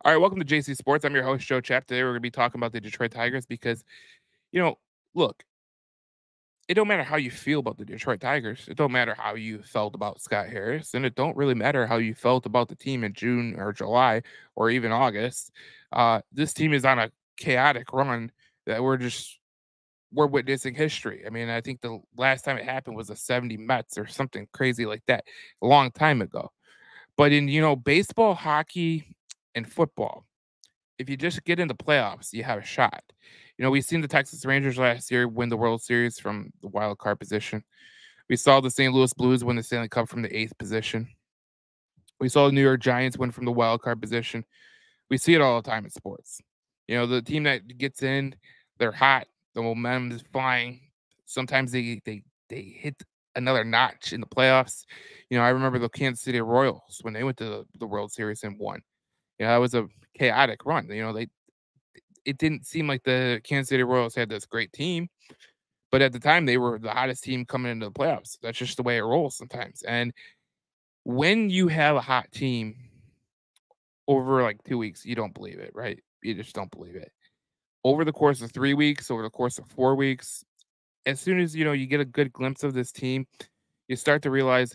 All right, welcome to JC Sports. I'm your host, Joe Chap. Today we're going to be talking about the Detroit Tigers because, you know, look, it don't matter how you feel about the Detroit Tigers. It don't matter how you felt about Scott Harris, and it don't really matter how you felt about the team in June or July or even August. This team is on a chaotic run that we're witnessing history. I mean, I think the last time it happened was the 70 Mets or something crazy like that a long time ago. But in baseball, hockey, and football, if you just get in the playoffs, you have a shot. We've seen the Texas Rangers last year win the World Series from the wild card position. We saw the St. Louis Blues win the Stanley Cup from the eighth position. We saw the New York Giants win from the wild card position. We see it all the time in sports. The team that gets in, they're hot. The momentum is flying. Sometimes they hit another notch in the playoffs. I remember the Kansas City Royals when they went to the World Series and won. That was a chaotic run. It didn't seem like the Kansas City Royals had this great team, but at the time they were the hottest team coming into the playoffs. That's just the way it rolls sometimes. And when you have a hot team over like 2 weeks, you don't believe it, right? You just don't believe it. Over the course of 3 weeks, over the course of 4 weeks, as soon as you get a good glimpse of this team, you start to realize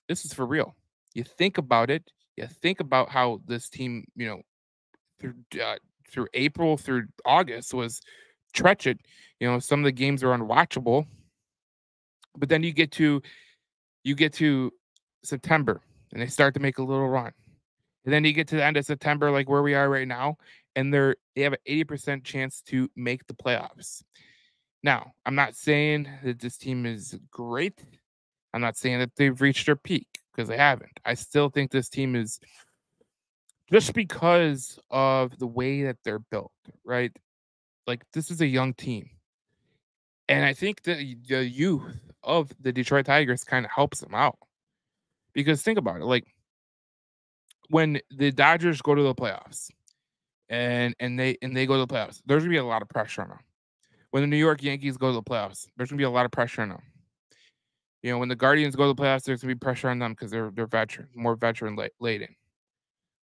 this is for real. You think about it. You think about how this team, through through April through August was treacherous. Some of the games were unwatchable. But then you get to September and they start to make a little run. And then you get to the end of September, like where we are right now, and they have an 80% chance to make the playoffs. Now, I'm not saying that this team is great. I'm not saying that they've reached their peak because they haven't. I still think this team is just because of the way that they're built, right? Like this is a young team. And I think that the youth of the Detroit Tigers kind of helps them out. Because think about it, like when the Dodgers go to the playoffs and they go to the playoffs, there's gonna be a lot of pressure on them. When the New York Yankees go to the playoffs, there's gonna be a lot of pressure on them. When the Guardians go to the playoffs, there's gonna be pressure on them because they're veteran, more veteran laden.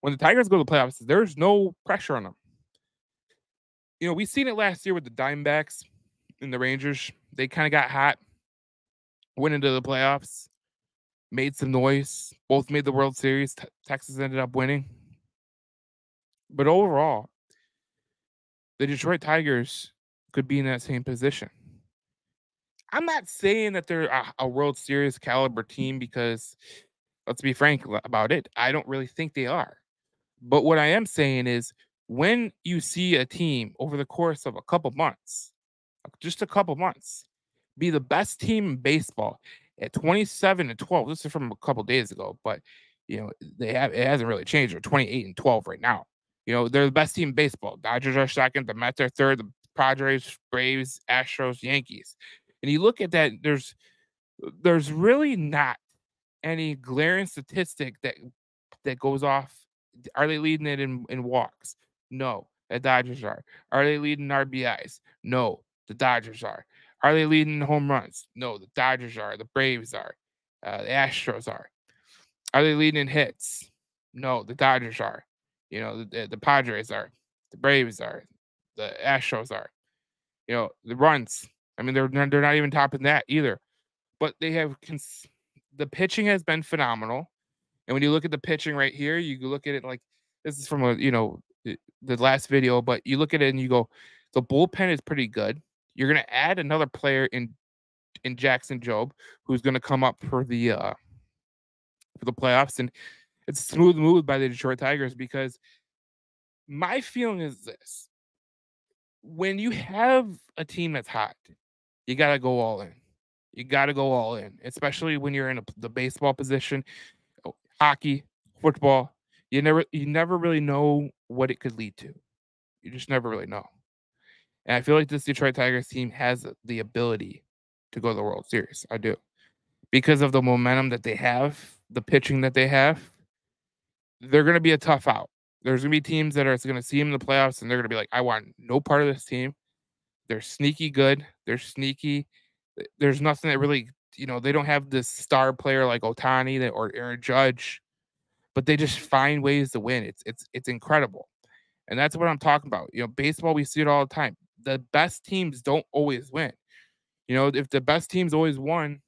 When the Tigers go to the playoffs, there's no pressure on them. We've seen it last year with the Diamondbacks and the Rangers. They kind of got hot, went into the playoffs, made some noise, both made the World Series. Texas ended up winning. But overall, the Detroit Tigers could be in that same position. I'm not saying that they're a World Series caliber team because, let's be frank about it, I don't really think they are. But what I am saying is when you see a team over the course of a couple months, just a couple months, be the best team in baseball at 27-12. This is from a couple days ago, but it hasn't really changed. They're 28-12 right now. They're the best team in baseball. Dodgers are second, the Mets are third, the Padres, Braves, Astros, Yankees. And you look at that, there's really not any glaring statistic that goes off. Are they leading it in walks? No, the Dodgers are. Are they leading RBIs? No, the Dodgers are. Are they leading home runs? No, the Dodgers are. The Braves are. The Astros are. Are they leading in hits? No, the Dodgers are. The Padres are. The Braves are. The Astros are. The runs. I mean, they're not even topping that either. But they have the pitching has been phenomenal. And when you look at the pitching right here, you look at it like this is from the last video, but you look at it and you go, the bullpen is pretty good. You're gonna add another player in Jackson Jobe, who's gonna come up for the playoffs, and it's a smooth move by the Detroit Tigers because my feeling is this: when you have a team that's hot, you gotta go all in. You gotta go all in, especially when you're in the baseball position, hockey, football. You never really know what it could lead to. You just never really know. And I feel like this Detroit Tigers team has the ability to go to the World Series. I do. Because of the momentum that they have, the pitching that they have, they're going to be a tough out. There's going to be teams that are going to see them in the playoffs, and they're going to be like, I want no part of this team. They're sneaky good. They're sneaky. There's nothing that really, they don't have this star player like Ohtani or Aaron Judge, but they just find ways to win. It's incredible. And that's what I'm talking about. Baseball, we see it all the time. The best teams don't always win. If the best teams always won,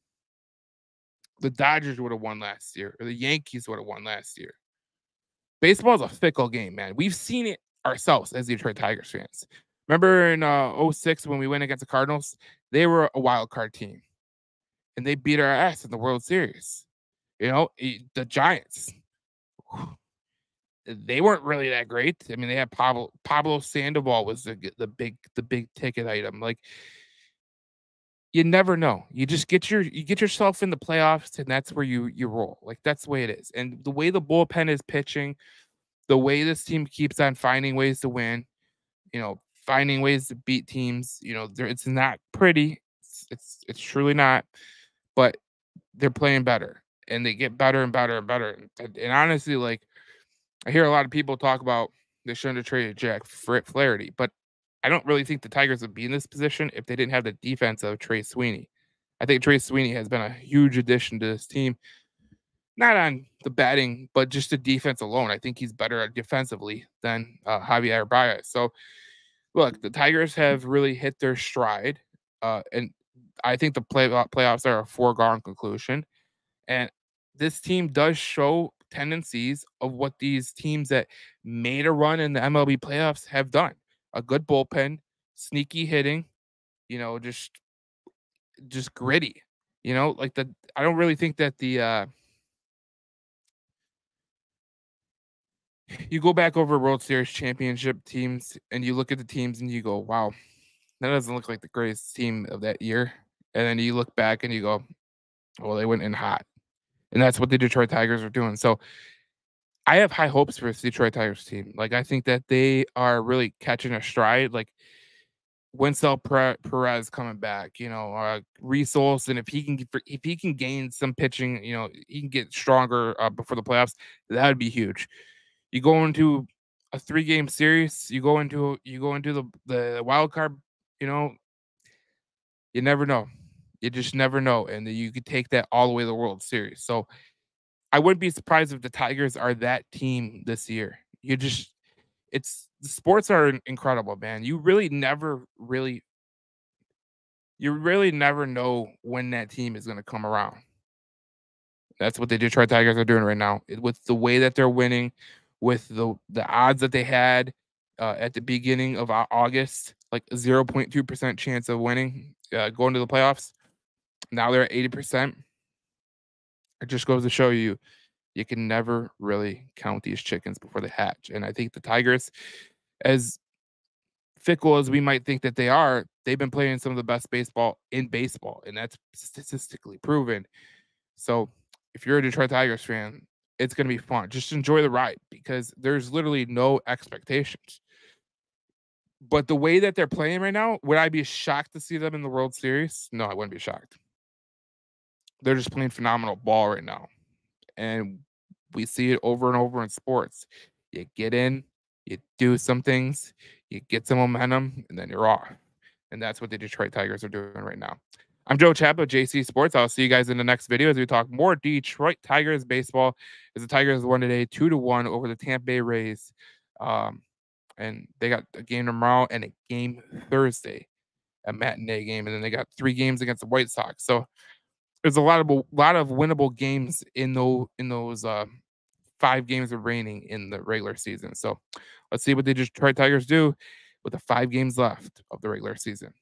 the Dodgers would have won last year, or the Yankees would have won last year. Baseball is a fickle game, man. We've seen it ourselves as Detroit Tigers fans. Remember in '06 when we went against the Cardinals? They were a wild card team, and they beat our ass in the World Series. The Giants, they weren't really that great. I mean, they had Pablo Sandoval was the big ticket item. Like, you never know. You just you get yourself in the playoffs, and that's where you roll. Like, that's the way it is. And the way the bullpen is pitching, the way this team keeps on finding ways to win, finding ways to beat teams, it's not pretty. It's truly not, but they're playing better, and they get better and better and better. And honestly, like, I hear a lot of people talk about they shouldn't have traded Jack Flaherty, but I don't really think the Tigers would be in this position if they didn't have the defense of Trey Sweeney. I think Trey Sweeney has been a huge addition to this team, not on the batting, but just the defense alone. I think he's better defensively than Javier Baez. So, look, the Tigers have really hit their stride, and I think the playoffs are a foregone conclusion. And this team does show tendencies of what these teams that made a run in the MLB playoffs have done. A good bullpen, sneaky hitting, just gritty. Like I don't really think that you go back over World Series championship teams and you look at the teams and you go, wow, that doesn't look like the greatest team of that year. And then you look back and you go, well, they went in hot. And that's what the Detroit Tigers are doing. So I have high hopes for this Detroit Tigers team. Like, I think that they are really catching a stride. Like, Winsell Perez coming back, Reese Olson, if he can gain some pitching, he can get stronger before the playoffs. That would be huge. You go into a 3-game series, you go into the wild card, you never know. You just never know, and you could take that all the way to the World Series. So I wouldn't be surprised if the Tigers are that team this year. The sports are incredible, man. You really never know when that team is going to come around. That's what the Detroit Tigers are doing right now. With the way that they're winning, with the odds that they had at the beginning of August, like 0.2% chance of winning, going to the playoffs. Now they're at 80%. It just goes to show you can never really count these chickens before they hatch. And I think the Tigers, as fickle as we might think that they are, they've been playing some of the best baseball in baseball, and that's statistically proven. So if you're a Detroit Tigers fan, it's going to be fun. Just enjoy the ride because there's literally no expectations. But the way that they're playing right now, would I be shocked to see them in the World Series? No, I wouldn't be shocked. They're just playing phenomenal ball right now. And we see it over and over in sports. You get in, you do some things, you get some momentum, and then you're off. And that's what the Detroit Tigers are doing right now. I'm Joe Chapa, JC Sports. I'll see you guys in the next video as we talk more Detroit Tigers baseball. As the Tigers won today 2-1 over the Tampa Bay Rays. And they got a game tomorrow and a game Thursday, a matinee game. And then they got 3 games against the White Sox. So there's a lot of winnable games in those 5 games remaining in the regular season. So let's see what the Detroit Tigers do with the 5 games left of the regular season.